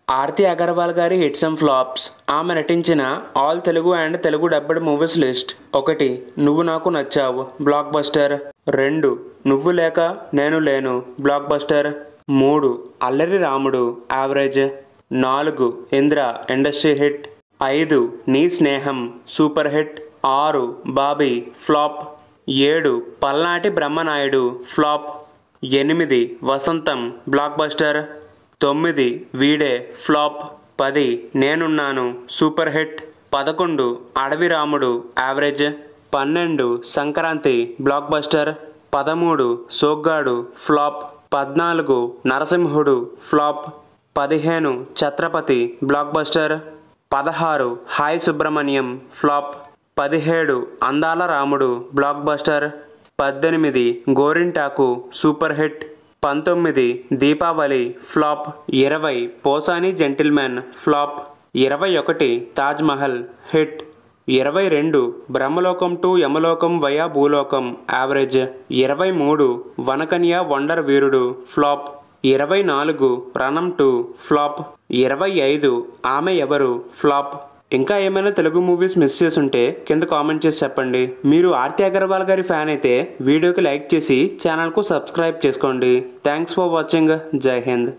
ఆర్తి అగర్వాల్ గారి hits and flops. ఆమె నటించిన all Telugu and Telugu dubbed movies list. 1. Nuvvu నాకు నచ్చావు, బ్లాక్ బస్టర్. 2. నువ్వు లేక నేను లేను, బ్లాక్ బస్టర్. 3. అల్లరి రాముడు, యావరేజ్. 4. Indra, industry hit. 5. నీ స్నేహం, సూపర్ హిట్. 6. బాబీ, ఫ్లాప్. 7. పల్నాటి బ్రహ్మనాయుడు, ఫ్లాప్. 8. వసంతం, బ్లాక్ బస్టర్. 9. వీడే, ఫ్లాప్. 10. నేనున్నాను, super hit. 11. Adavi Ramudu, average. 12. Sankranthi, blockbuster. 13. Soggadu, flop. 14. Narasimhudu, flop. 15. Chatrapathi, blockbuster. 16. Hi Subrahmanyam, flop. 17. Andala Ramudu, blockbuster. 18. Gorintaku, super hit. 19. Deepavali, flop. 20. Posani Gentleman, flop. 21. Taj Mahal, hit. 22. Brahmalokam to Yamalokam via Bhulokam, average. 23. Vanakanya Wonder Veerudu, flop. 24. Ranam 2, flop. 25. ఆమె ఎవరు, flop. ఇంకా ఏమైనా Telugu movies miss చేసుంటే కింద comment చేసి చెప్పండి. మీరు ఆర్తి అగర్వాల్ గారి ఫ్యాన్ అయితే వీడియోకి లైక్ చేసి ఛానల్కు సబ్స్క్రైబ్ చేసుకోండి. Thanks for watching. జై హింద్.